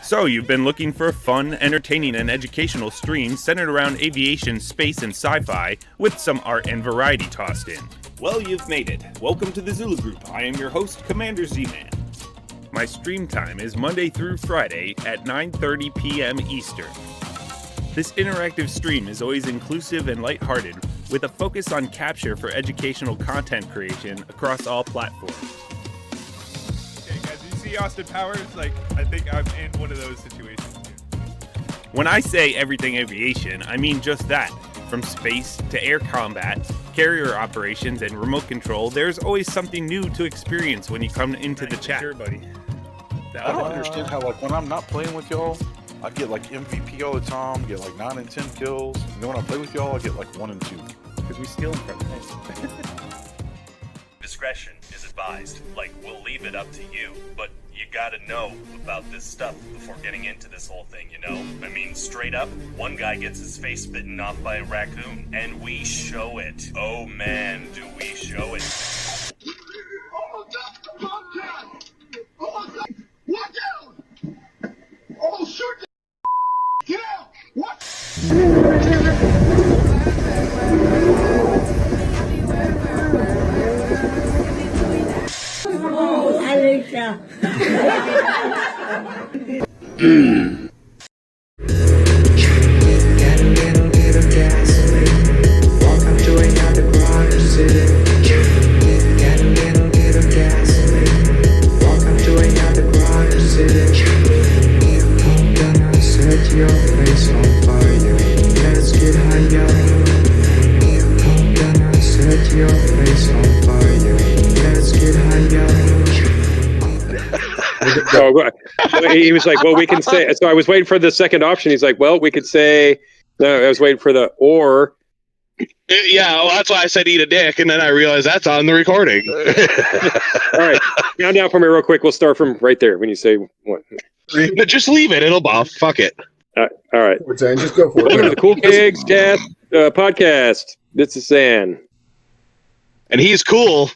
So, you've been looking for a fun, entertaining, and educational stream centered around aviation, space, and sci-fi with some art and variety tossed in. Well, you've made it. Welcome to the Zulu Group. I am your host, Commander Z-Man. My stream time is Monday through Friday at 9:30 p.m. Eastern. This interactive stream is always inclusive and lighthearted, with a focus on capture for educational content creation across all platforms. Austin Powers, I think I'm in one of those situations too. When I say everything aviation, I mean just that. From space to air combat, carrier operations, and remote control, there's always something new to experience when you come into the chat. Sure, buddy. I don't understand how, when I'm not playing with y'all, I get MVP all the time, get 9 and 10 kills, and then when I play with y'all, I get 1 and 2. Because we steal them from them. Discretion is advised. We'll leave it up to you, but you gotta know about this stuff before getting into this whole thing, you know? I mean, straight up, one guy gets his face bitten off by a raccoon, and we show it. Oh man, do we show it. Almost got the podcast! Almost got... Watch out! Oh, shoot the... Get out! What? Oh, Alicia. Welcome to another garage city. Get a little gasoline. Welcome to another garage city. I'm gonna set your face on fire. Let's get higher. I'm gonna set your face on fire. Let's get higher. He was like, well, we can say, so I was waiting for the second option. He's like, well, we could say, no, I was waiting for the, or. Yeah, well, that's why I said eat a dick, and then I realized that's on the recording. All right, count down for me real quick. We'll start from right there when you say what. Just leave it. It'll buff. Fuck it. All right. We're saying just go for it. Welcome to the Cool-Kegs podcast. This is San. And he's cool.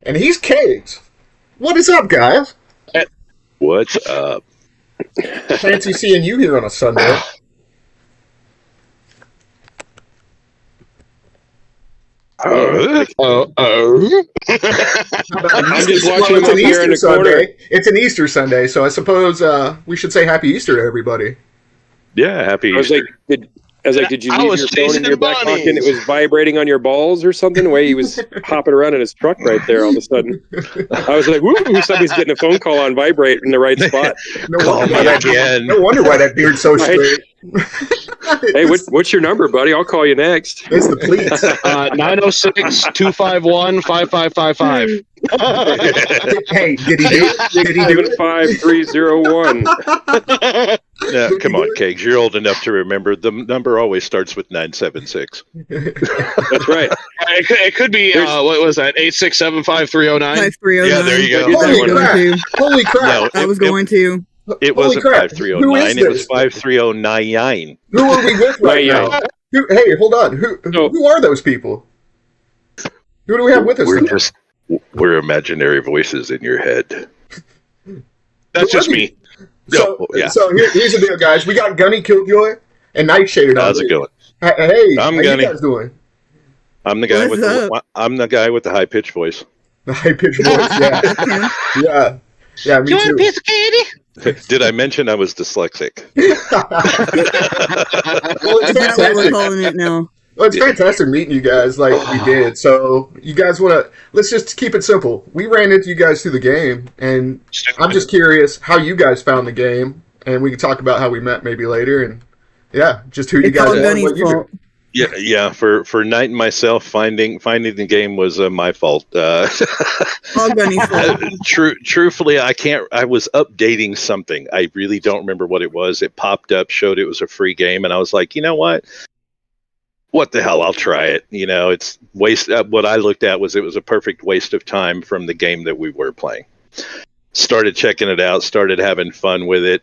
And he's Kegs. What is up, guys? What's up? Fancy seeing you here on a Sunday. I'm just watching him up here in the corner. It's an Easter Sunday, so I suppose we should say Happy Easter to everybody. Yeah, Happy Easter. I was like, did you leave your phone in your back pocket and it was vibrating on your balls or something? The way he was hopping around in his truck right there all of a sudden. I was like, woo, somebody's getting a phone call on vibrate in the right spot. Call me again. No wonder why that beard's so straight. Hey, what's your number, buddy? I'll call you next. It's the pleats. 906-251-5555. Hey, did he do it? 5301. Yeah, come on, Kegs. You're old enough to remember. The number always starts with 976. That's right. It could be, what was that, 867-5309? 5309. Yeah, there you go. Holy crap. I was going to. It wasn't 5309. It was 5309. Who are we with right now? Hey, hold on. Who are those people? Who do we have with us? We're imaginary voices in your head. That's just me. So here's the deal, guys. We got Gunny Killjoy and Nightshade. How's it going? Hey, I'm how Gunny. you guys doing? I'm the guy with the high pitched voice. The high pitched voice, yeah. Yeah, me too. Piece of candy? Did I mention I was dyslexic? Well, it's That's what we're fantastic. calling it now. Well, it's fantastic meeting you guys like we did. So you guys want to, let's just keep it simple. We ran into you guys through the game, and I'm just curious how you guys found the game, and we can talk about how we met maybe later, and just who you It's guys all are. Gunny's What you fault. do. Yeah. For Knight and myself, finding the game was my fault. All Gunny's fault. Truthfully, I was updating something. I really don't remember what it was. It popped up, showed it was a free game, and I was like, you know what? What the hell? I'll try it. It's waste. What I looked at was it was a perfect waste of time from the game that we were playing. Started checking it out. Started having fun with it.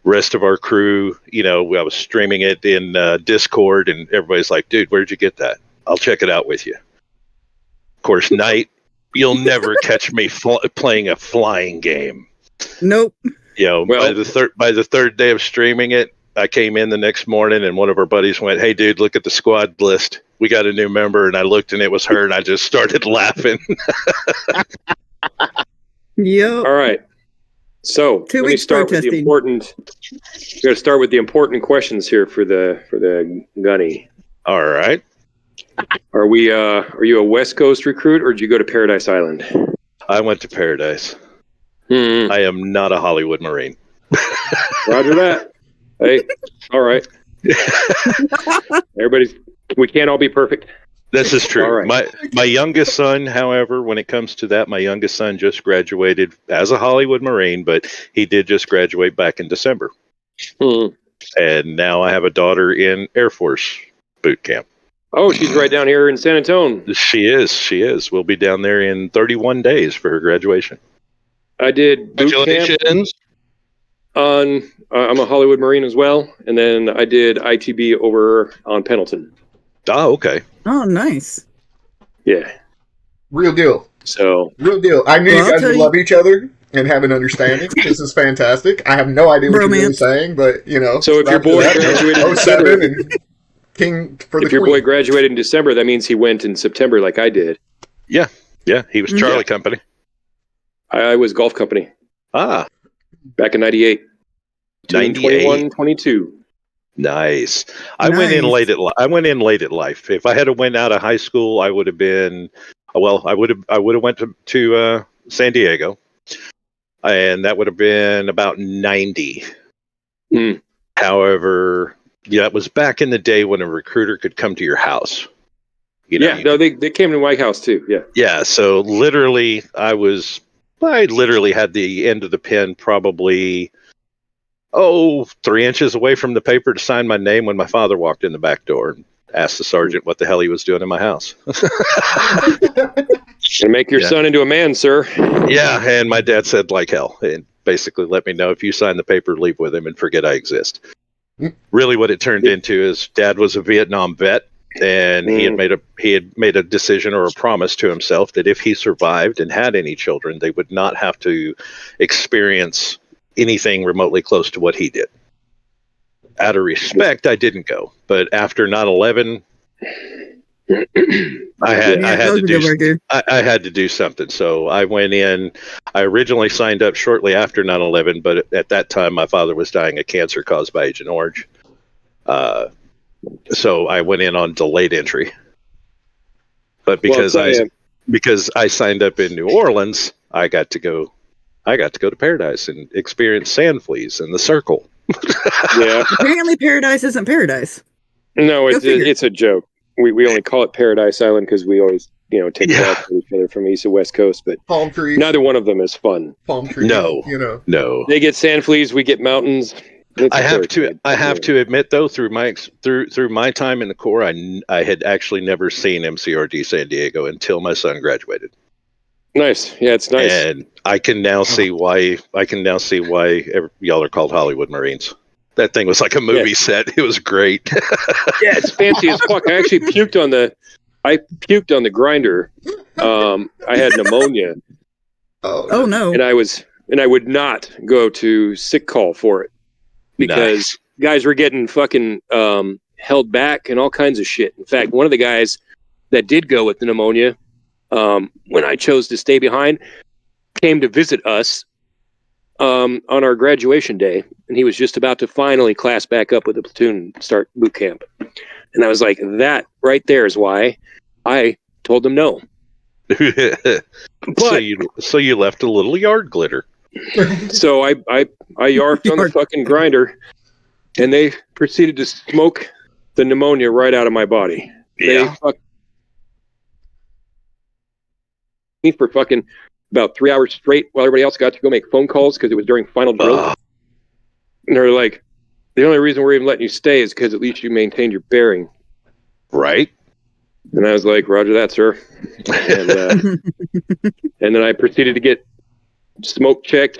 Rest of our crew, I was streaming it in Discord, and everybody's like, dude, where'd you get that? I'll check it out with you. Of course, Knight, you'll never catch me playing a flying game. Nope. By the third day of streaming it, I came in the next morning, and one of our buddies went, hey, dude, look at the squad list. We got a new member, and I looked, and it was her, and I just started laughing. Yep. All right. So 2 let me weeks start with the protesting. important. We're going to start with the important questions here for the Gunny. All right. Are you a West Coast recruit, or did you go to Paradise Island? I went to Paradise. Hmm. I am not a Hollywood Marine. Roger that. Hey, all right. We can't all be perfect. This is true. All right. My youngest son, however, when it comes to that, my youngest son just graduated as a Hollywood Marine, but he did just graduate back in December. Hmm. And now I have a daughter in Air Force boot camp. Oh, she's right down here in San Antonio. She is. We'll be down there in 31 days for her graduation. I did boot camp on. I'm a Hollywood Marine as well, and then I did ITB over on Pendleton. Oh, okay. Oh, nice. Yeah. Real deal. So Real deal. I knew Well, you I'll guys tell would you- love each other and have an understanding. This is fantastic. I have no idea what you're really Romance. saying, but So if your boy graduated in 07 and King for the if your Queen. boy graduated in December, that means he went in September, like I did. Yeah, he was Charlie Company. I was Golf Company Ah, back in '98. 98. 21, 22. Nice. I went in late at life. If I had to went out of high school, I would have been. Well, I would have went to San Diego, and that would have been about 90. Hmm. However, it was back in the day when a recruiter could come to your house. They came to White House too. Yeah. Yeah. So literally, I literally had the end of the pen probably 3 inches away from the paper to sign my name when my father walked in the back door and asked the sergeant what the hell he was doing in my house. And make your son into a man, sir. Yeah, and my dad said like hell, and basically let me know if you sign the paper, leave with him, and forget I exist. Really, what it turned into is Dad was a Vietnam vet, and he had made a decision or a promise to himself that if he survived and had any children, they would not have to experience anything remotely close to what he did. Out of respect, I didn't go, but after 9/11, I had to do something. So I went in. I originally signed up shortly after 9/11, but at that time my father was dying of cancer caused by Agent Orange. So I went in on delayed entry. But because I signed up in New Orleans, I got to go to Paradise and experience sand fleas in the circle. Yeah. Apparently, Paradise isn't Paradise. No, it's a joke. We only call it Paradise Island because we always take shots at each other from east to west coast, but palm trees. Neither one of them is fun. Palm trees. No. They get sand fleas, we get mountains. I have to admit though, through my time in the Corps, I had actually never seen MCRD San Diego until my son graduated. Nice. Yeah, it's nice. And I can now see why y'all are called Hollywood Marines. That thing was like a movie set. It was great. Yeah, it's fancy as fuck. I actually puked on the I puked on the grinder. I had pneumonia. Oh no! And I would not go to sick call for it because guys were getting fucking held back and all kinds of shit. In fact, one of the guys that did go with the pneumonia, when I chose to stay behind, came to visit us on our graduation day, and he was just about to finally class back up with the platoon and start boot camp. And I was like, that right there is why I told him no. But, so you left a little yard glitter. So I yarked on the fucking grinder, and they proceeded to smoke the pneumonia right out of my body. Yeah. They fucked me for fucking about 3 hours straight while everybody else got to go make phone calls because it was during final drill. And they're like, the only reason we're even letting you stay is because at least you maintained your bearing. Right. And I was like, roger that, sir. And then I proceeded to get smoke checked.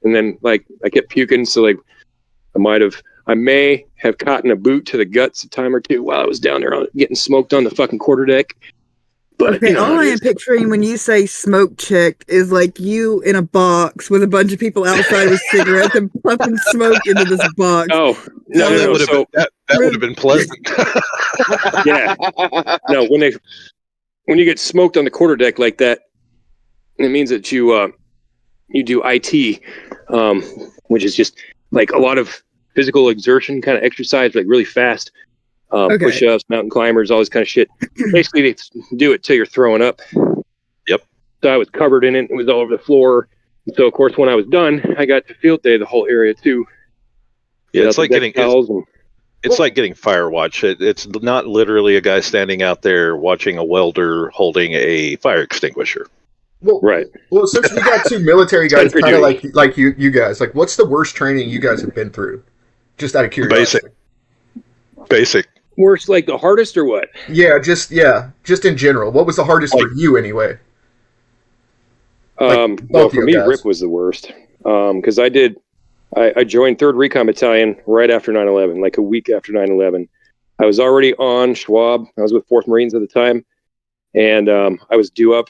And then, like, I kept puking. So, like, I may have caught a boot to the guts a time or two while I was down there getting smoked on the fucking quarterdeck. But, okay, all I am picturing when you say smoke checked is like you in a box with a bunch of people outside with cigarettes and puffing smoke into this box. Oh, no, that would have been pleasant. Yeah. No, when you get smoked on the quarterdeck like that, it means that you do IT, which is just like a lot of physical exertion kind of exercise, like really fast. Push-ups, mountain climbers, all this kind of shit. Basically, they do it till you're throwing up. Yep. So I was covered in it. It was all over the floor. And so, of course, when I was done, I got to field day the whole area, too. Yeah, it's like getting fire watch. It's not literally a guy standing out there watching a welder holding a fire extinguisher. Well, right. Well, since we got two military guys, kind of like you guys, like, what's the worst training you guys have been through? Just out of curiosity. Basic. Worst, like the hardest or what? Yeah, just in general. What was the hardest for you anyway? Well, for me, RIP was the worst. Because I joined 3rd Recon Battalion right after 9/11, like a week after 9/11. I was already on Schwab. I was with 4th Marines at the time. And I was due up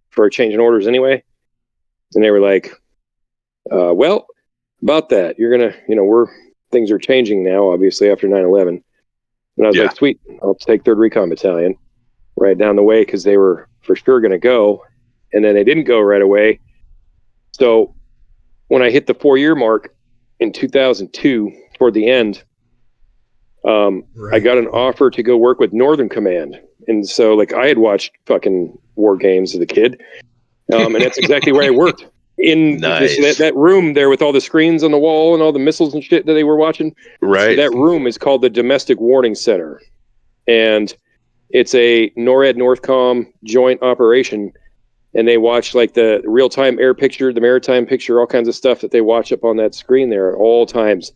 for a change in orders anyway. And they were like, well, about that, you're going to, things are changing now, obviously, after 9/11. And I was like, sweet, I'll take 3rd Recon Battalion right down the way because they were for sure going to go. And then they didn't go right away. So when I hit the 4-year mark in 2002, toward the end, I got an offer to go work with Northern Command. And so, like, I had watched fucking war games as a kid. And that's exactly where I worked. In that room there with all the screens on the wall and all the missiles and shit that they were watching. Right. So that room is called the Domestic Warning Center. And it's a NORAD Northcom joint operation. And they watch like the real-time air picture, the maritime picture, all kinds of stuff that they watch up on that screen there at all times.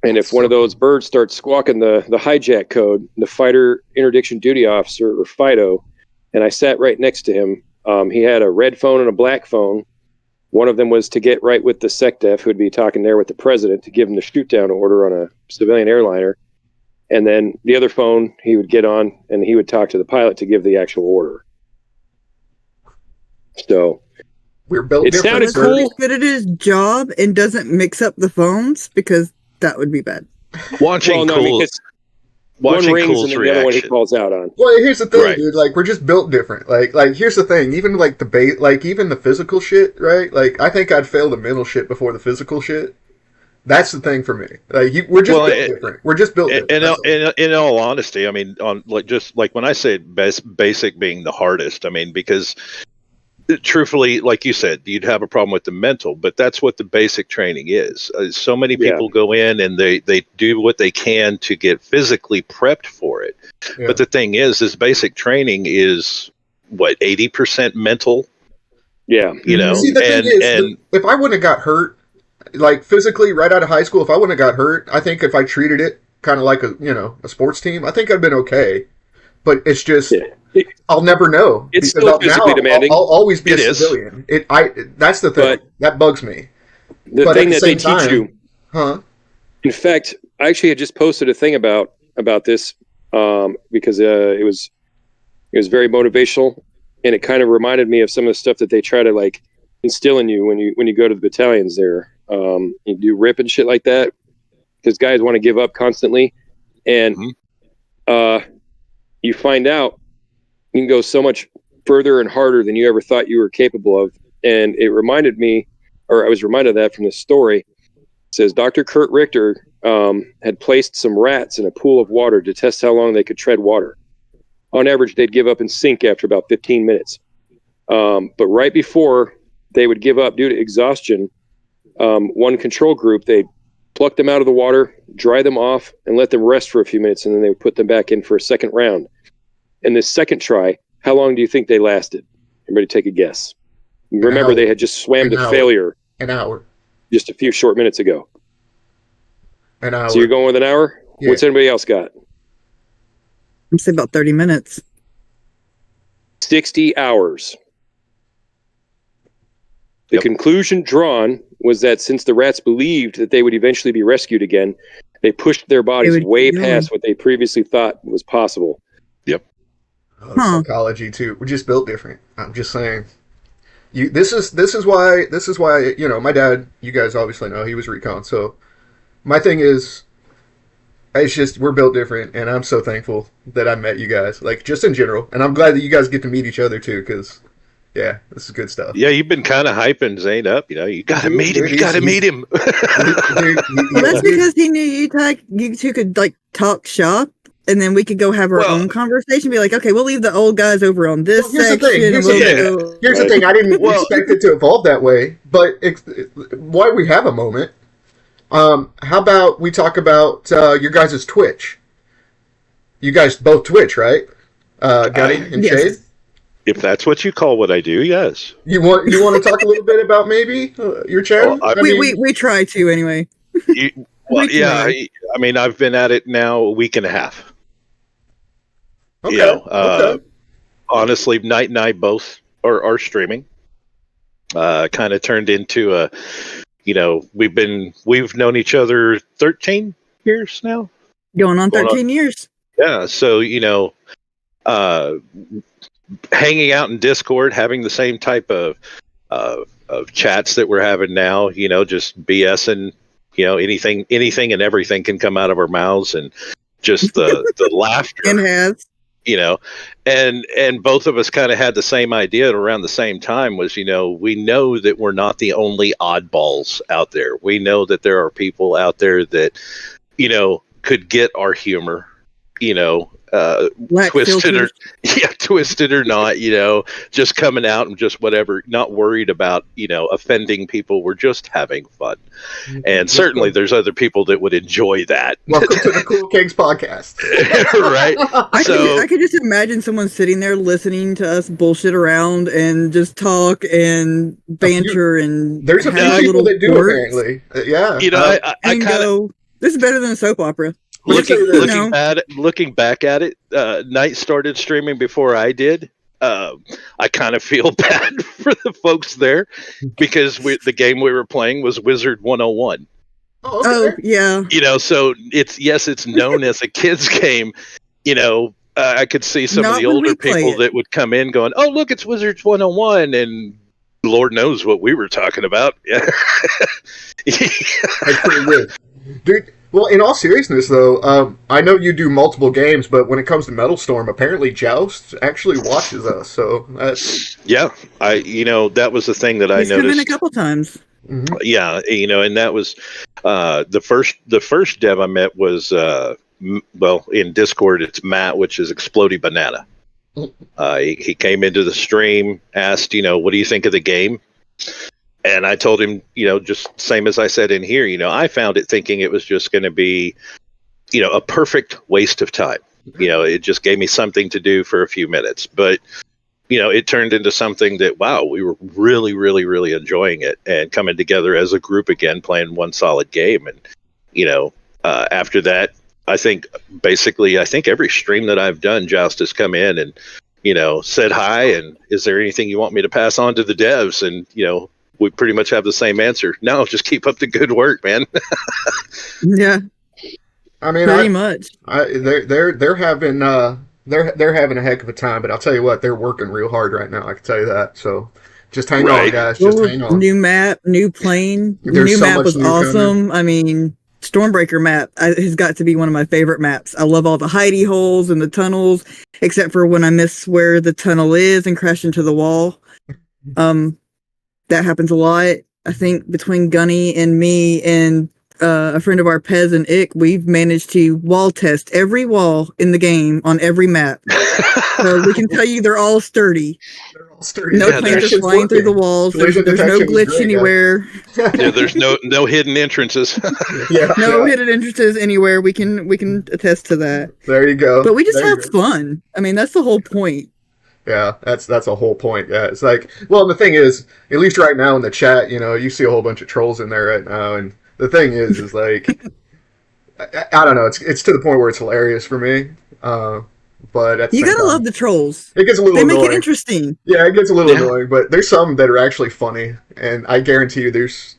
And if one of those birds starts squawking the hijack code, the Fighter Interdiction Duty Officer, or FIDO, and I sat right next to him, he had a red phone and a black phone. One of them was to get right with the SecDef, who'd be talking there with the president to give him the shoot-down order on a civilian airliner. And then the other phone he would get on, and he would talk to the pilot to give the actual order. So we're built it sounded cool. He's good at his job and doesn't mix up the phones because that would be bad. Watching one rings and then the other one he calls out on. Well, here's the thing, dude. Like, we're just built different. Like here's the thing. Even like even the physical shit, right? Like, I think I'd fail the mental shit before the physical shit. That's the thing for me. Like, we're just built different. We're just built different. In all honesty, I mean, on just when I say basic being the hardest, I mean because. Truthfully, like you said, you'd have a problem with the mental, but that's what the basic training is. So many people go in and they do what they can to get physically prepped for it. Yeah. But the thing is basic training is, 80% mental? Yeah. See, the thing is, if I wouldn't have got hurt, like physically right out of high school, if I wouldn't have got hurt, I think if I treated it kind of like a sports team, I think I'd been okay. But it's just... Yeah. I'll never know. It's still physically demanding. I'll always be a civilian. That's the thing. That bugs me. The thing that they teach you. In fact, I actually had just posted a thing about this because it was very motivational, and it kind of reminded me of some of the stuff that they try to like instill in you when you go to the battalions there. You do RIP and shit like that because guys want to give up constantly, and you find out you can go so much further and harder than you ever thought you were capable of. And it reminded me, or I was reminded of that from this story. It says Dr. Kurt Richter had placed some rats in a pool of water to test how long they could tread water. On average, they'd give up and sink after about 15 minutes. But right before they would give up due to exhaustion, one control group, they pluck them out of the water, dry them off, and let them rest for a few minutes, and then they would put them back in for a second round. And this second try, how long do you think they lasted? Everybody take a guess. Remember, they had just swam to failure. An hour. Just a few short minutes ago. An hour. So you're going with an hour? Yeah. What's anybody else got? I'm saying about 30 minutes. 60 hours. The conclusion drawn was that since the rats believed that they would eventually be rescued again, they pushed their bodies way past what they previously thought was possible. Yep. Psychology too. We're just built different. I'm just saying. This is why my dad, you guys obviously know, he was recon. So my thing is, it's just we're built different, and I'm so thankful that I met you guys. Like just in general, and I'm glad that you guys get to meet each other too, because. Yeah, this is good stuff. Yeah, you've been kind of hyping Zane up. You got to meet him. You got to meet him. Well, that's because he knew you two could like talk shop, and then we could go have our own conversation. Be like, okay, we'll leave the old guys over on this section. Here's the thing. I didn't expect it to evolve that way, but why we have a moment. How about we talk about your guys' Twitch? You guys both Twitch, right? Gunny and Shade. If that's what you call what I do, yes. You want to talk a little bit about maybe your channel? We try to anyway. I mean, I've been at it now a week and a half. Okay. Honestly, Knight and I both are streaming. Kind of turned into we've known each other 13 years now. Going on 13 years. Yeah, so hanging out in Discord, having the same type of chats that we're having now, just BSing, anything and everything can come out of our mouths, and just the laughter. And both of us kind of had the same idea around the same time was, we know that we're not the only oddballs out there. We know that there are people out there that, could get our humor, twisted or not, just coming out and just whatever, not worried about, offending people. We're just having fun. And certainly there's other people that would enjoy that. Welcome to the Cool-Kegs podcast. Right. I could just imagine someone sitting there listening to us bullshit around and just talk and banter and there's a few people that do apparently. Yeah. I go, this is better than a soap opera. Looking back at it, Knight started streaming before I did. I kind of feel bad for the folks there because the game we were playing was Wizard 101. Oh, yeah. So it's known as a kids game. I could see some of the older people that would come in going, "Oh, look, it's Wizards 101," and Lord knows what we were talking about. Yeah. That's pretty good, dude. Well, in all seriousness, though, I know you do multiple games, but when it comes to MetalStorm, apparently Joust actually watches us. So that's that was the thing that I noticed. He's come in a couple times. Mm-hmm. Yeah, and that was the first dev I met was in Discord it's Matt, which is Explodey Banana. He came into the stream, asked, what do you think of the game? And I told him, just same as I said in here, I found it thinking it was just going to be, a perfect waste of time. It just gave me something to do for a few minutes. But, it turned into something that, wow, we were really, really, really enjoying it and coming together as a group again, playing one solid game. And, after that, I think every stream that I've done, Joust has come in and, said hi. And is there anything you want me to pass on to the devs? And, we pretty much have the same answer. No, just keep up the good work, man. Yeah. I mean, Pretty much. they're having they're having a heck of a time, but I'll tell you what, they're working real hard right now. I can tell you that. So just hang on, guys. Just hang on. New map, new plane. The There's new so map much was new awesome. I mean, Stormbreaker map has got to be one of my favorite maps. I love all the hidey holes and the tunnels, except for when I miss where the tunnel is and crash into the wall. That happens a lot. I think between Gunny and me and a friend of our, Pez and Ick, we've managed to wall test every wall in the game on every map. So we can tell you they're all sturdy. They're all sturdy. No planes are flying through the walls. There's no glitch anywhere. Yeah, there's no hidden entrances. No hidden entrances anywhere. We can attest to that. There you go. But we just have fun. I mean, that's the whole point. Yeah, that's a whole point. Yeah, it's like, well, the thing is, at least right now in the chat, you see a whole bunch of trolls in there right now, and the thing is like, I don't know, it's to the point where it's hilarious for me. But at the you same gotta time, love the trolls. It gets a little They annoying. make it interesting. Yeah, it gets a little annoying, but there's some that are actually funny, and I guarantee you, there's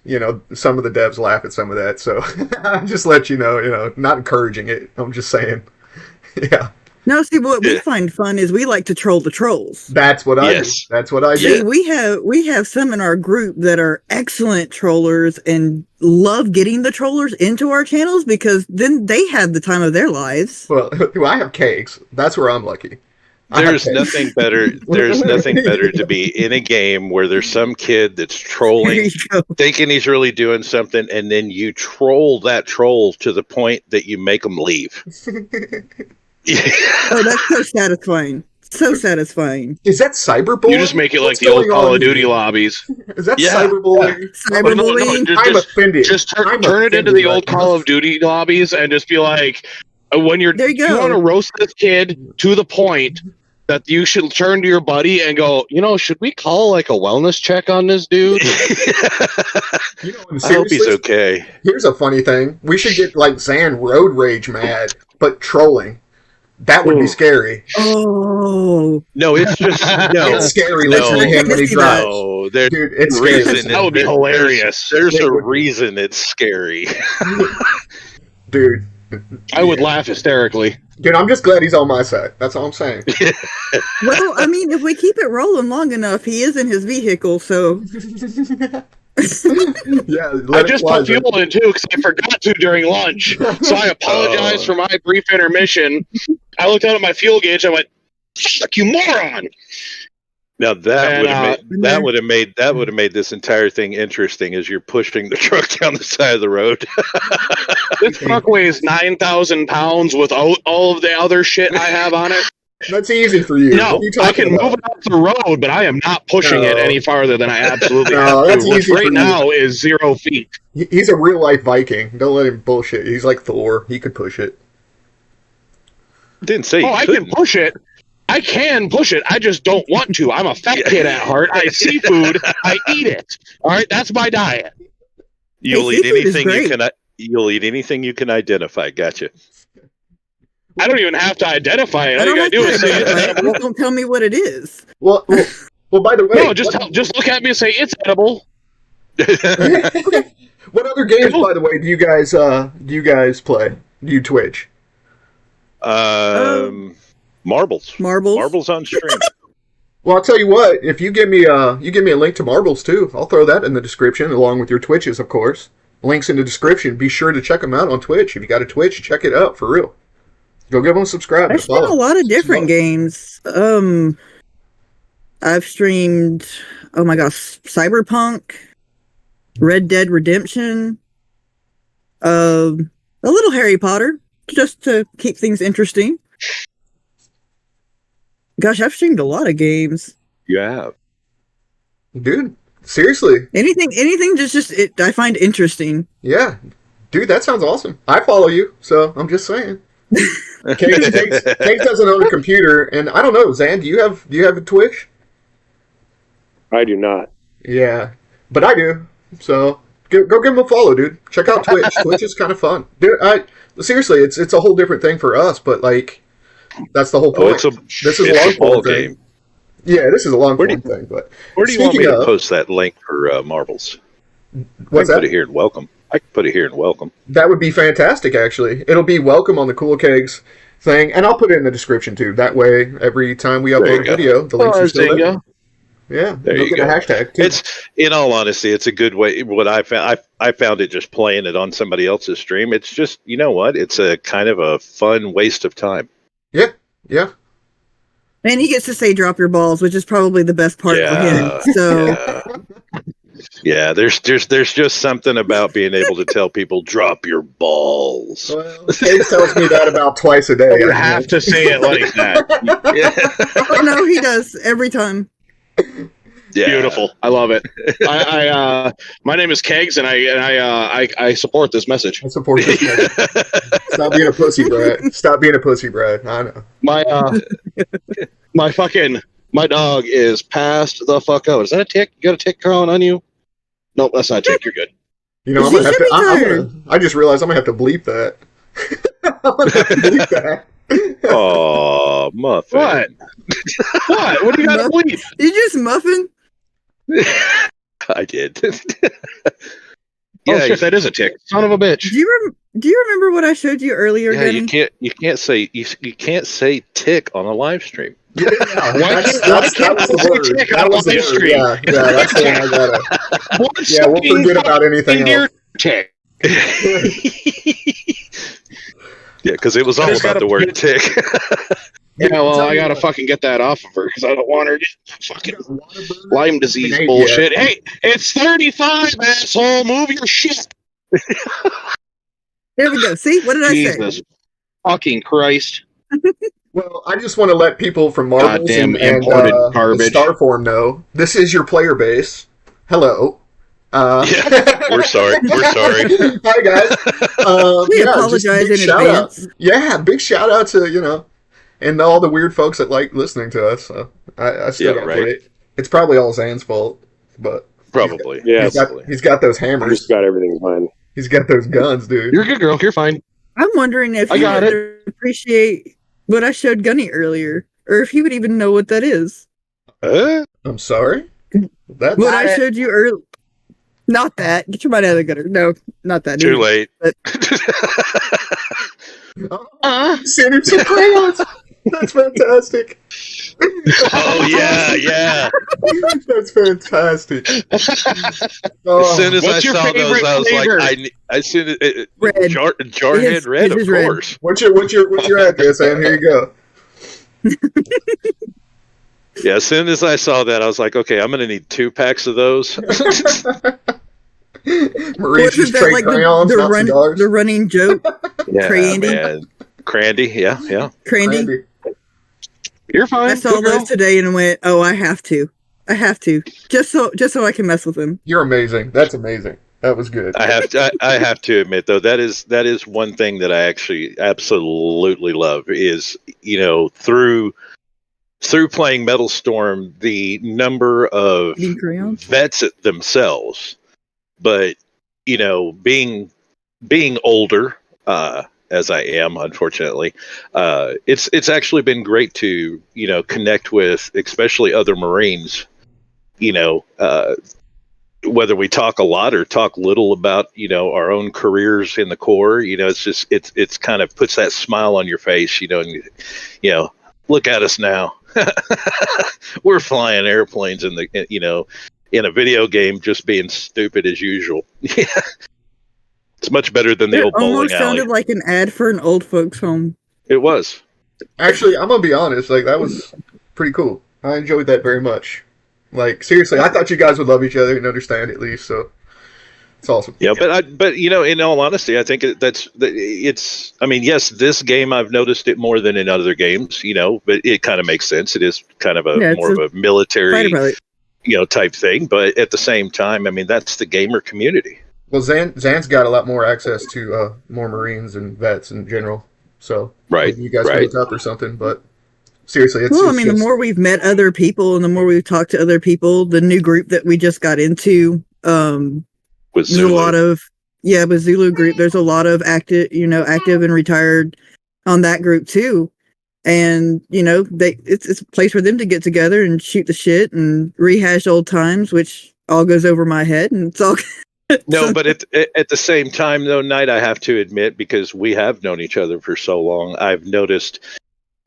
some of the devs laugh at some of that. So I just let you know, not encouraging it. I'm just saying, yeah. No, see, what we find fun is we like to troll the trolls. That's what I do. That's what I do. See, we have some in our group that are excellent trollers and love getting the trollers into our channels because then they have the time of their lives. Well, I have kegs. That's where I'm lucky. There's nothing better. There's nothing better to be in a game where there's some kid that's trolling, thinking he's really doing something, and then you troll that troll to the point that you make them leave. Oh, that's so satisfying. So satisfying. Is that cyberbullying? You just make it like the old Call of Duty lobbies. Is that cyberbullying? Cyberbullying? I'm offended. Just turn it into the old Call of Duty lobbies and just be like, when you want to roast this kid to the point that you should turn to your buddy and go, should we call like a wellness check on this dude? I hope he's okay. Here's a funny thing. We should get like Zan road rage mad, but trolling. That would be scary. Oh no! It's just it's scary listening to him when he drives. No, dude, it's scary. That would be hilarious. There's a reason it's scary, dude. I would laugh hysterically. Dude, I'm just glad he's on my side. That's all I'm saying. Well, I mean, if we keep it rolling long enough, he is in his vehicle, so. Yeah, I just put fuel in too because I forgot to during lunch. So I apologize for my brief intermission. I looked out at my fuel gauge. I went, "Fuck you, moron!" Now that would have made this entire thing interesting as you're pushing the truck down the side of the road. This truck weighs 9,000 pounds without all of the other shit I have on it. That's easy for you. No, I can move it off the road, but I am not pushing it any farther than I absolutely have that's to. Which easy right for now you. is 0 feet. He's a real life Viking. Don't let him bullshit. He's like Thor. He could push it. Didn't say. I can push it. I can push it. I just don't want to. I'm a fat kid at heart. I see food. I eat it. All right, that's my diet. You'll eat anything you can. You'll eat anything you can identify. Gotcha. I don't even have to identify it. All you gotta do is say it's edible. Don't tell me what it is. Well, by the way, No, just look at me and say it's edible. What other games, by the way, do you guys play? Do you Twitch? Marbles. Marbles on stream. Well, I'll tell you what. If you give me a link to Marbles too, I'll throw that in the description along with your Twitches, of course. Links in the description. Be sure to check them out on Twitch. If you got a Twitch, check it out for real. Go give them a subscribe. I've streamed a lot of different games. I've streamed, oh my gosh, Cyberpunk, Red Dead Redemption, a little Harry Potter, just to keep things interesting. Gosh, I've streamed a lot of games. You have. Dude, seriously. Anything I find interesting. Yeah. Dude, that sounds awesome. I follow you, so I'm just saying. Kate doesn't own a computer, and I don't know, Zan, do you have a Twitch? I do not. Yeah, but I do. So go give him a follow, dude. Check out Twitch. Twitch is kind of fun, dude. Seriously, it's a whole different thing for us, but like that's the whole point. This is a Longform thing. Yeah, this is a Longform thing. But where do you want me to post that link for Marbles? What's that? Put it here and welcome. I can put it here in welcome. That would be fantastic, actually. It'll be welcome on the Cool-Kegs thing, and I'll put it in the description, too. That way, every time we upload a video, the links are still there. Yeah, there you go. A hashtag, too. It's, in all honesty, it's a good way. What I found it just playing it on somebody else's stream. It's just, you know what? It's a kind of a fun waste of time. Yeah, yeah. And he gets to say "drop your balls," which is probably the best part for him. So, yeah, there's just something about being able to tell people "drop your balls." Well, Kate tells me that about twice a day. You have to say it like that. Yeah. Oh, no, he does every time. Yeah. Beautiful. I love it. My name is Kegs, and I support this message. I support this message. Stop being a pussy, Brad. Stop being a pussy, Brad. I know. My dog is passed the fuck out. Is that a tick? You got a tick crawling on you? Nope, that's not a tick. You're good. You know, I'm gonna have to. I just realized I'm gonna have to bleep that. I'm gonna have to bleep that. Oh, Muffin. What? What do you got to bleep? Did you just Muffin? I did. Yeah, shit, that is a tick. Son of a bitch. Do you remember what I showed you earlier? Yeah, Denny? you can't say tick on a live stream. Yeah, Why can't I say tick on a live stream? Yeah, that's the one I gotta. Yeah, we'll forget about anything else. Tick. Yeah, because it was all about the word tick. Yeah, well, I gotta fucking get that off of her because I don't want her to get fucking Lyme disease bullshit. Hey, it's 35, asshole. Move your shit. There we go. See, what did I say? Jesus fucking Christ. Well, I just want to let people from Marbles Goddamn and imported garbage. Starform know this is your player base. Hello. Yeah, we're sorry. We're sorry. Hi guys. We apologize in advance. Yeah, big shout out to and all the weird folks that like listening to us. I still got it. It's probably all Zan's fault, but probably. He's got those hammers. He's got everything fine. He's got those guns, dude. You're a good girl. You're fine. I'm wondering if he would appreciate what I showed Gunny earlier, or if he would even know what that is. I'm sorry. What I showed you earlier. Not that. Get your mind out of the gutter. No, not that. Too late. Send him some crayons. That's fantastic. Oh yeah. That's fantastic. As soon as I saw those, I was like, I seen it. Red. Jarhead red, of course. What's your address, Ann? Here you go. Yeah, as soon as I saw that, I was like, okay, I'm gonna need 2 packs of those. Marie's just trade crayons, the running joke. Yeah, Crandy. man. Crandy, yeah. Crandy. You're fine. I saw those today and went, "Oh, I have to, just so I can mess with him." You're amazing. That's amazing. That was good. I have to admit though, that is one thing that I actually absolutely love is through playing MetalStorm, the number of vets themselves, but being older, as I am, unfortunately, it's actually been great to connect with, especially other Marines. Whether we talk a lot or talk little about our own careers in the Corps, it's just it's kind of puts that smile on your face, and look at us now. We're flying airplanes in in a video game, just being stupid as usual. Yeah. It's much better than the old bowling alley. It almost sounded like an ad for an old folks home. It was. Actually, I'm gonna be honest. That was pretty cool. I enjoyed that very much. Seriously, I thought you guys would love each other and understand at least. So it's awesome. Yeah, but in all honesty, I think it's. I mean, yes, this game I've noticed it more than in other games. But it kind of makes sense. It is kind of more of a military, type thing. But at the same time, I mean, that's the gamer community. Well, Zan's got a lot more access to more Marines and vets in general. So maybe you guys can hook up or something. But seriously, the more we've met other people and the more we've talked to other people, the new group that we just got into, with Zulu. A lot of with Zulu group. There's a lot of active and retired on that group too. And it's a place for them to get together and shoot the shit and rehash old times, which all goes over my head, and it's all. No, but at the same time, though, Knight, I have to admit, because we have known each other for so long, I've noticed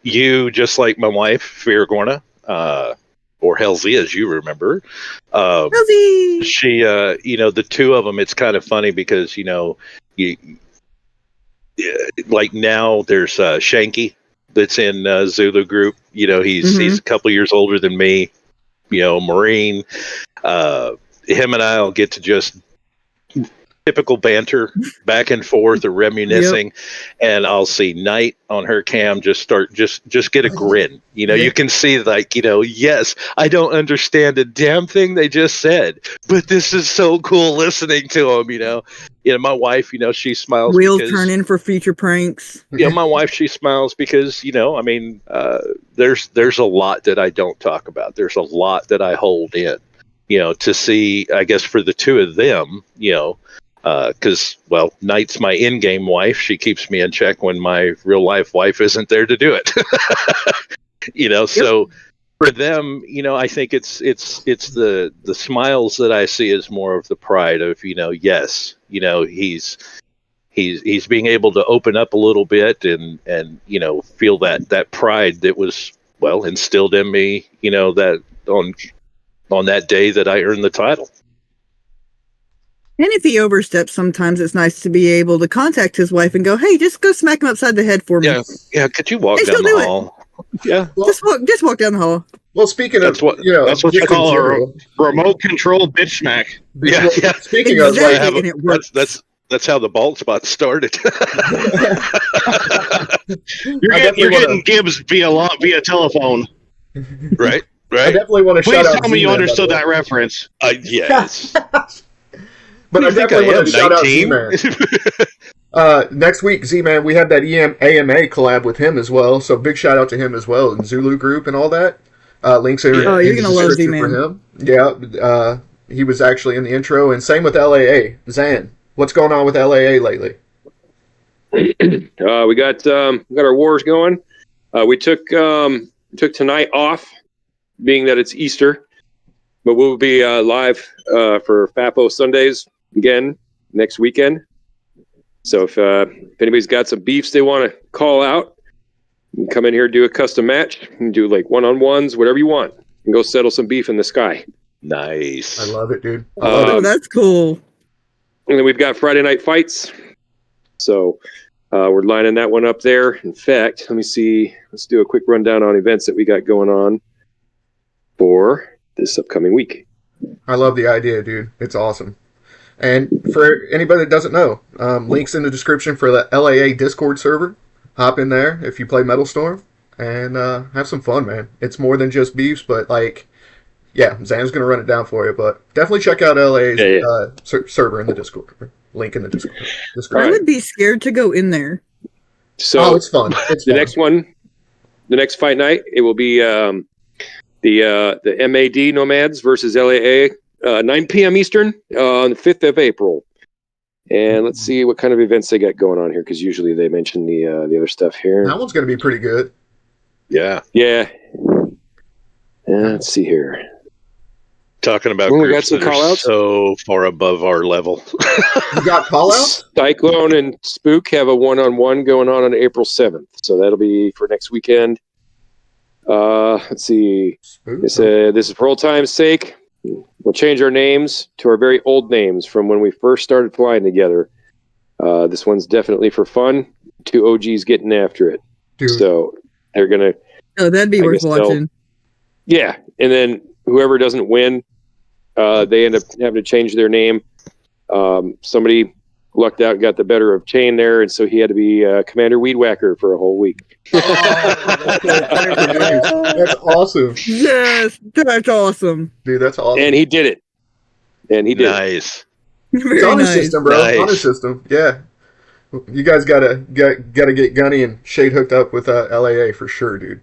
you, just like my wife, Virgorna, or Halsey, as you remember. Halsey! She, the two of them, it's kind of funny because, like now there's Shanky that's in Zulu group. He's a couple years older than me, Marine. Him and I'll get to just typical banter back and forth or reminiscing, and I'll see Knight on her cam just get a grin. You can see yes, I don't understand a damn thing they just said, but this is so cool listening to them. My wife, she smiles. Wheels turning for future pranks. My wife, she smiles because there's a lot that I don't talk about. There's a lot that I hold in. To see, I guess, for the two of them, because, Knight's my in-game wife. She keeps me in check when my real-life wife isn't there to do it. So for them, I think it's the smiles that I see as more of the pride of, yes, he's being able to open up a little bit and feel that pride that was, instilled in me, that on that day that I earned the title. And if he oversteps, sometimes it's nice to be able to contact his wife and go, "Hey, just go smack him upside the head for me." Yeah. Could you walk down the hall? Yeah, just walk down the hall. Well, speaking of, that's what you call a remote control bitch smack. Yeah. Speaking that's how the bald spot started. You're getting Gibbs via telephone, right? I definitely want to shout out. Please tell me you understood that reference. Yes. But I definitely want to shout out Z-Man. Next week, Z-Man, we have that AMA collab with him as well. So big shout out to him as well, and Zulu group and all that. Links in you're the gonna love description Z-Man. for him. Yeah, he was actually in the intro, and same with LAA. Zan, what's going on with LAA lately? We got our wars going. We took tonight off, being that it's Easter, but we'll be live for F.A.F.O Sundays again next weekend. So if anybody's got some beefs they want to call out, you can come in here and do a custom match. You can do like one-on-ones, whatever you want, and go settle some beef in the sky. Nice. I love it, dude. That's cool. And then we've got Friday night fights. So we're lining that one up there. In fact, let me see. Let's do a quick rundown on events that we got going on for this upcoming week. I love the idea, dude. It's awesome. And for anybody that doesn't know, links in the description for the LAA Discord server. Hop in there if you play MetalStorm and have some fun, man. It's more than just beefs, but Zan's going to run it down for you. But definitely check out LAA's server in the Discord. Link in the Discord. I would be scared to go in there. So it's fun. It's the fun. next one, the next fight night, it will be the MAD Nomads versus LAA, 9 p.m. Eastern on the 5th of April. And let's see what kind of events they got going on here, because usually they mention the other stuff here. That one's going to be pretty good. Yeah. Let's see here. Talking about we got groups some that are call-outs? so far above our level. You got call-outs? Cyclone and Spook have a one-on-one going on April 7th. So that'll be for next weekend. Let's see. This is for old time's sake. We'll change our names to our very old names from when we first started flying together. This one's definitely for fun. 2 OGs getting after it. Dude. So they're going to... Oh, that'd be worth watching. Yeah, and then whoever doesn't win, they end up having to change their name. Somebody lucked out and got the better of Chain there, and so he had to be Commander Weed Whacker for a whole week. That's awesome. Yes, that's awesome. Dude, that's awesome. And he did it. Nice. It's honor system, bro. Nice. Honor system. Yeah. You guys gotta get Gunny and Shade hooked up with LAA for sure, dude.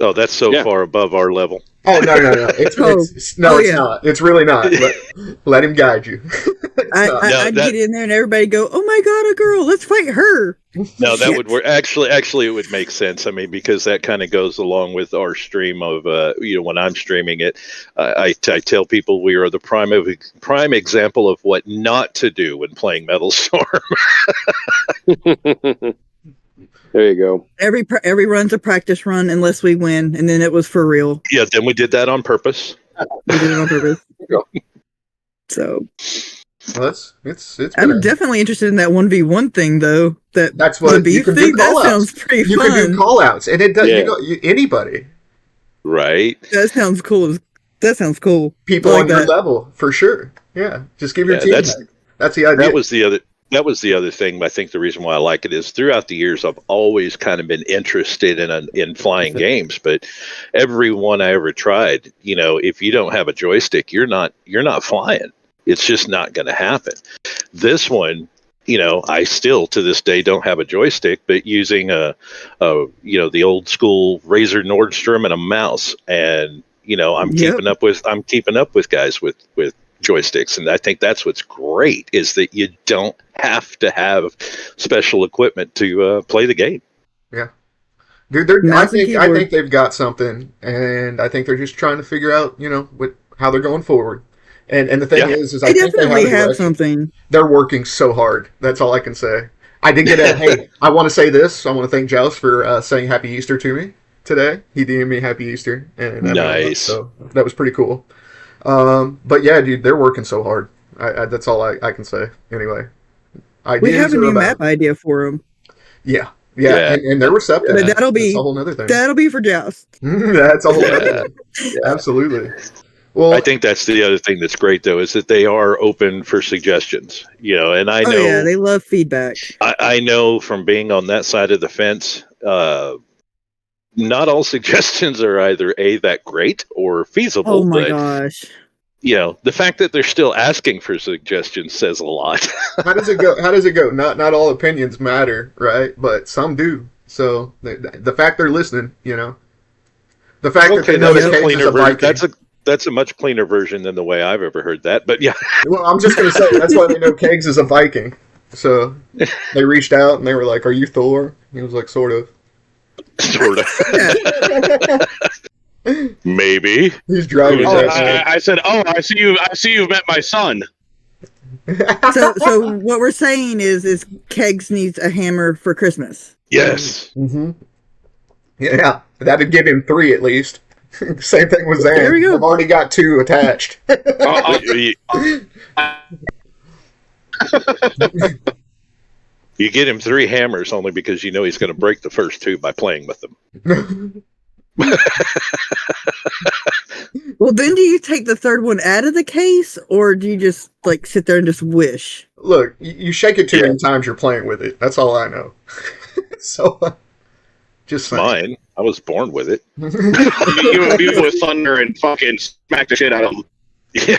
Oh, that's so far above our level. Oh no! It's it's not. It's really not. Let him guide you. I'd get in there and everybody go, "Oh my god, a girl! Let's fight her!" No, that would work. Actually, it would make sense. I mean, because that kind of goes along with our stream of, when I'm streaming it, I tell people we are the prime example of what not to do when playing MetalStorm. There you go. Every run's a practice run unless we win, and then it was for real. Yeah, then we did that on purpose. We did it on purpose. So, well, it's. I'm definitely interested in that 1v1 thing, though. That's what you can do. That sounds pretty fun. You can do call outs, and it does. Anybody. Right. That sounds cool. That sounds cool. People on your level, for sure. Yeah, just give your team. That's the idea. That was the other thing. I think the reason why I like it is throughout the years I've always kind of been interested in flying games, but every one I ever tried, if you don't have a joystick, you're not flying. It's just not going to happen. This one, I still to this day don't have a joystick, but using the old school Razer Nordstrom and a mouse, and I'm keeping up with guys with joysticks, and I think that's what's great is that you don't have to have special equipment to play the game. Yeah, dude, I think they've got something, and I think they're just trying to figure out how they're going forward. And the thing is I think they have something. They're working so hard. That's all I can say. I did get hey, I want to say this. I want to thank Joust for saying Happy Easter to me today. He DM'd me Happy Easter, and nice. So that was pretty cool. But yeah, dude, they're working so hard. That's all I can say. Anyway, we have a new map idea for them. Yeah. And they're receptive. But that'll be a whole nother thing. That'll be for Joust. That's a whole other thing. Yeah. Absolutely. Well, I think that's the other thing that's great, though, is that they are open for suggestions. And I know they love feedback. I know from being on that side of the fence, not all suggestions are either that great or feasible. Oh my gosh! The fact that they're still asking for suggestions says a lot. How does it go? Not all opinions matter, right? But some do. So the fact they're listening, the fact that they know the Kegs is a Viking. That's a much cleaner version than the way I've ever heard that. But yeah. Well, I'm just going to say that's why they know Kegs is a Viking. So they reached out and they were like, "Are you Thor?" He was like, "Sort of." Sort of. Maybe. He's driving. I said, I see you've met my son. So what we're saying is Kegs needs a hammer for Christmas. Yes. Mm-hmm. Yeah, that'd give him 3 at least. Same thing with Zan. There we go. I've already got 2 attached. You get him 3 hammers only because he's going to break the first 2 by playing with them. Well, then do you take the third one out of the case, or do you just sit there and just wish? Look, you shake it too many times you're playing with it. That's all I know. So, just saying. Mine. I was born with it. You with thunder and fucking smack the shit out of them. Yeah.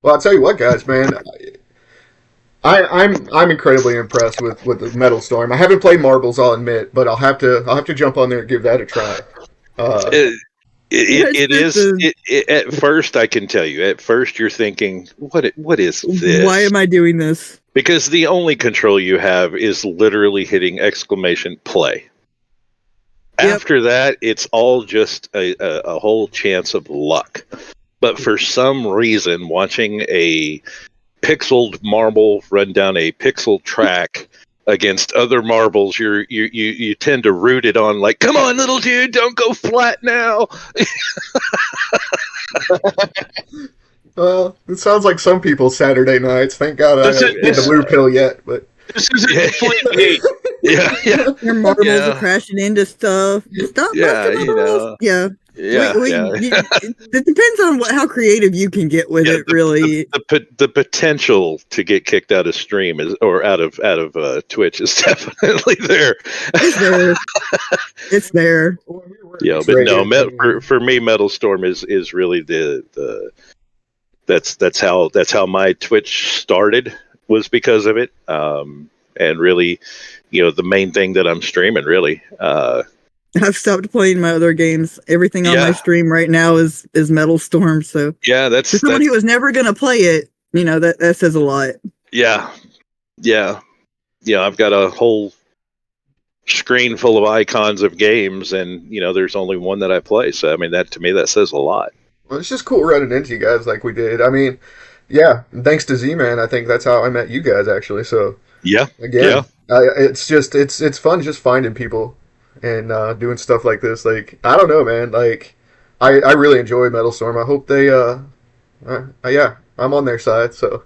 Well, I'll tell you what, guys, man. I'm incredibly impressed with the MetalStorm. I haven't played Marbles, I'll admit, but I'll have to jump on there and give that a try. It is. At first, I can tell you. At first, you're thinking, "What is this? Why am I doing this?" Because the only control you have is literally hitting !play. Yep. After that, it's all just a whole chance of luck. But for some reason, watching a pixeled marble run down a pixel track against other marbles, you tend to root it on like, come on, little dude, don't go flat now. Well, it sounds like some people's Saturday nights. Thank God I haven't hit the blue pill yet. But this isn't completely. Yeah. Your marbles are crashing into stuff. Stop. Yeah. It depends on how creative you can get with it. Really, the potential to get kicked out of stream out of Twitch is definitely there. It's there. Yeah, but no, for me, MetalStorm is really that's how my Twitch started, was because of it, and really, the main thing that I'm streaming really. I've stopped playing my other games. Everything on my stream right now is MetalStorm. So yeah, that's for someone who was never gonna play it, that says a lot. Yeah. I've got a whole screen full of icons of games, and there's only one that I play. So I mean, that to me, that says a lot. Well, it's just cool running into you guys like we did. I mean, yeah, thanks to Z-Man, I think that's how I met you guys actually. So again, it's fun just finding people and doing stuff like this. Like, I don't know, man. Like, I really enjoy MetalStorm. I hope they I'm on their side. So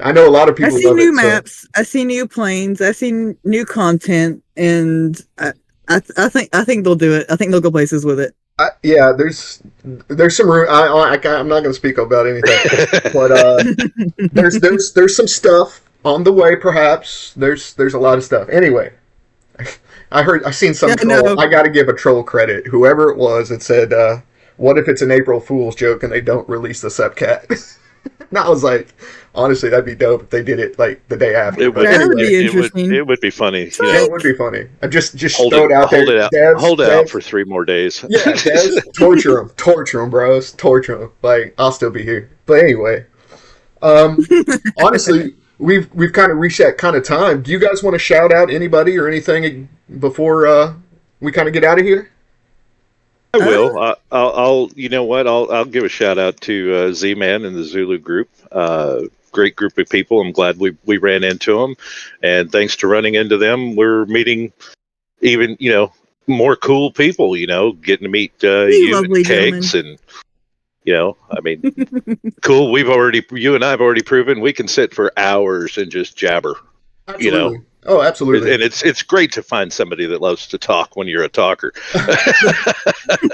I know a lot of people. I see new maps. I see new planes. I see new content, and I think they'll do it. I think they'll go places with it. Yeah, there's some room. I'm not going to speak about anything, but there's some stuff on the way. Perhaps there's a lot of stuff. Anyway, I seen some troll. I got to give a troll credit. Whoever it was, it said, "What if it's an April Fool's joke and they don't release the Subcat?" And I was like, honestly, that'd be dope if they did it like the day after. It would be interesting. It would be funny. Yeah, it would be funny. I just hold throw it out there. Hold it out for 3 more days. Yeah, Des, torture them, bros, torture them. Like, I'll still be here. But anyway, honestly, we've kind of reached that kind of time. Do you guys want to shout out anybody or anything before we kind of get out of here? I will. I'll. You know what? I'll give a shout out to Z-Man and the Zulu group. Great group of people. I'm glad we ran into them, and thanks to running into them, we're meeting even more cool people. Getting to meet you and Kegs, and I mean, cool. You and I have already proven we can sit for hours and just jabber. Absolutely. Oh, absolutely. And it's great to find somebody that loves to talk when you're a talker.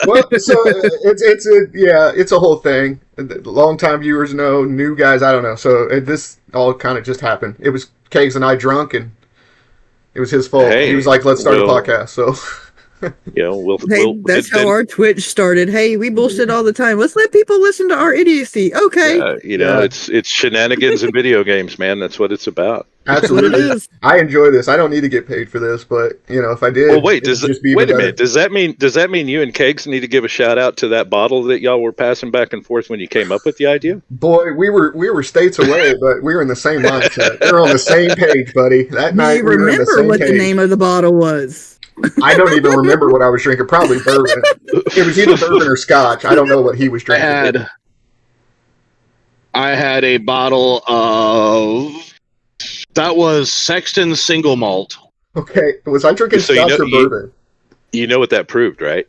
Well, so it's a whole thing. Long-time viewers know, new guys, I don't know. So this all kind of just happened. It was Kegs and I drunk, and it was his fault. He was like, "Let's start a podcast." So. That's how our Twitch started. Hey, we bullshit all the time. Let's let people listen to our idiocy. Okay. It's shenanigans and video games, man. That's what it's about. Absolutely. I enjoy this. I don't need to get paid for this, but if I did, well, wait a minute. Does that mean you and Kegs need to give a shout out to that bottle that y'all were passing back and forth when you came up with the idea? Boy, we were states away, but we were in the same mindset. We're on the same page, buddy. That night, we were in the same what page. The name of the bottle was. I don't even remember what I was drinking. Probably bourbon. It was either bourbon or scotch. I don't know what he was drinking. I had a bottle of that was Sexton single malt. Okay, was I drinking scotch or bourbon? You know what that proved, right?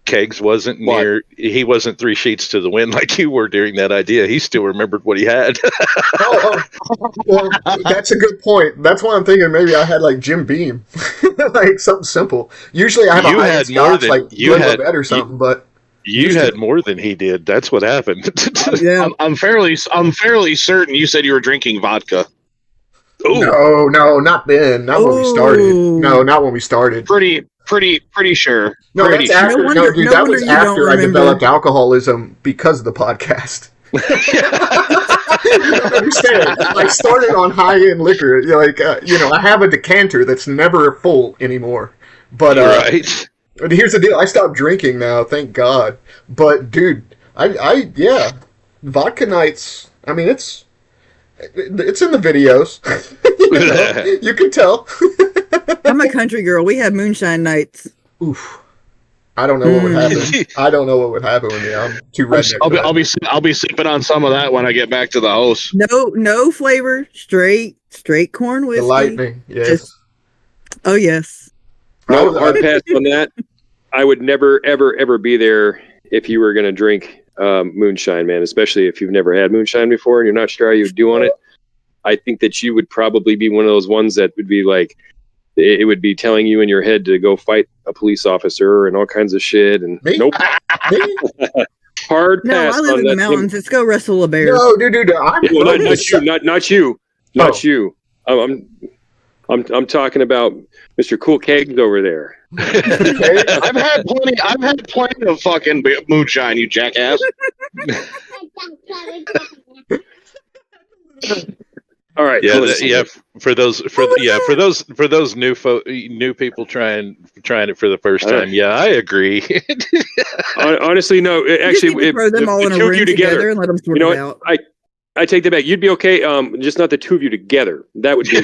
Kegs wasn't near. He wasn't 3 sheets to the wind like you were during that idea. He still remembered what he had. Well, that's a good point. That's why I'm thinking maybe I had like Jim Beam, like something simple. Usually I have a high scotch like Glenlivet or something, but you had more than he did. That's what happened. Yeah, I'm fairly certain you said you were drinking vodka. Ooh. No, not then. Not when we started. No, not when we started. Pretty sure. No, that's after. No, dude, that was after I developed alcoholism because of the podcast. You don't understand. I started on high-end liquor. I have a decanter that's never full anymore. But right. But here's the deal. I stopped drinking now, thank God. But dude, vodka nights. I mean, it's in the videos. You can tell. I'm a country girl. We have moonshine nights. Oof. I don't know what would happen. I don't know what would happen with me. I'm too redneck. I'll be sipping on some of that when I get back to the house. No flavor. Straight corn whiskey. The lightning. Yes. Oh yes. No, hard pass on that. I would never, ever be there if you were going to drink moonshine, man. Especially if you've never had moonshine before and you're not sure how you would do on it. I think that you would probably be one of those ones that would be like, it would be telling you in your head to go fight a police officer and all kinds of shit. And nope. Hard pass. No, I live in the mountains. Let's go wrestle a bear. No, dude. Not you. I'm talking about Mr. Cool-Kegs over there. I've had plenty of fucking moonshine, you jackass. All right. Yeah. for those new people trying it for the first time. Yeah, I agree. Honestly, no. Actually, throw them all in a room together and let them sort it out. I take that back. You'd be okay, just not the two of you together. That would be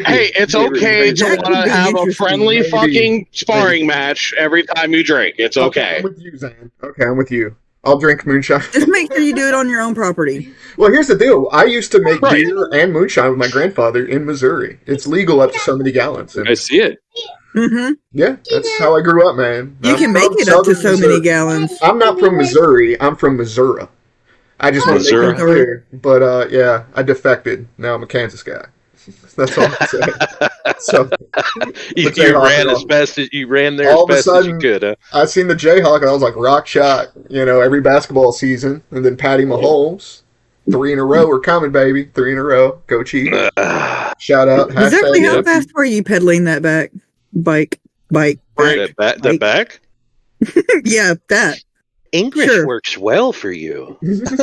Hey, it's okay to want to have a friendly fucking sparring match every time you drink. It's okay. I'm with you, Zan. Okay, I'm with you. I'll drink moonshine. Just make sure you do it on your own property. Well, here's the deal. I used to make beer and moonshine with my grandfather in Missouri. It's legal up to so many gallons. I see it. Mm-hmm. Yeah, that's how I grew up, man. You can make it up to so many gallons. I'm not from Missouri. I'm from Missouri. I just want to make it clear. But, yeah, I defected. Now I'm a Kansas guy. That's all I'm saying. So, you ran as fast as you ran there all as fast as you could. Huh? I seen the Jayhawk and I was like, rock shot, every basketball season. And then Patty Mahomes, 3 in a row are coming, baby. 3 in a row. Go Chiefs. Shout out. Exactly how fast were you pedaling that bike? The back? Yeah, that. English works well for you.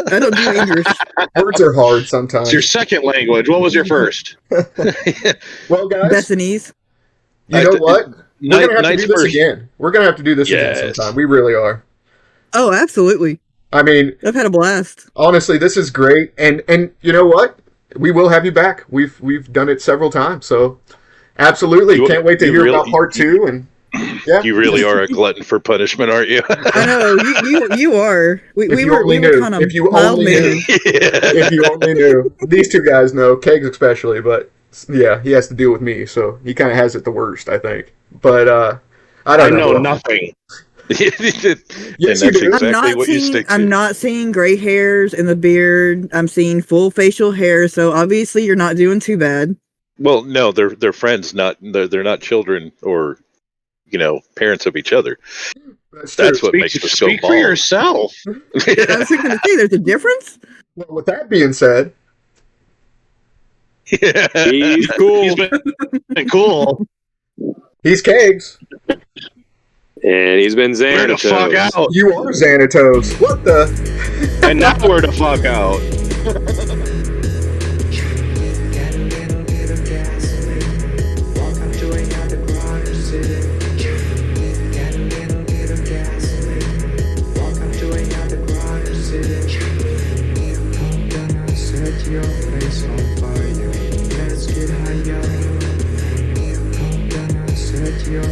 I don't do English. Words are hard sometimes. It's your second language. What was your first? Well, guys. Bessanese. You know what? We're going to have to do this again. We're going to have to do this again sometime. We really are. Oh, absolutely. I mean, I've had a blast. Honestly, this is great. And you know what? We will have you back. We've done it several times. So, absolutely. Can't wait to hear about part 2 and yeah. You really are a glutton for punishment, aren't you? I know you are. We were kind of if you only knew. If you only knew. These two guys know, Kegs especially, but yeah, he has to deal with me, so he kind of has it the worst, I think. But I don't know. I know nothing. Yes, you do. I'm not seeing gray hairs in the beard. I'm seeing full facial hair, so obviously you're not doing too bad. Well, no, they're friends, they're not children or parents of each other. That's what makes us go bald. Speak for yourself. I was going to say, there's a difference. Well, with that being said, he's cool. He's been cool. He's Kegs. And he's been Xanatos. Where the fuck out? You are Xanatos. What the? And now where the fuck out? Your face on fire. Let's get higher. Gonna set your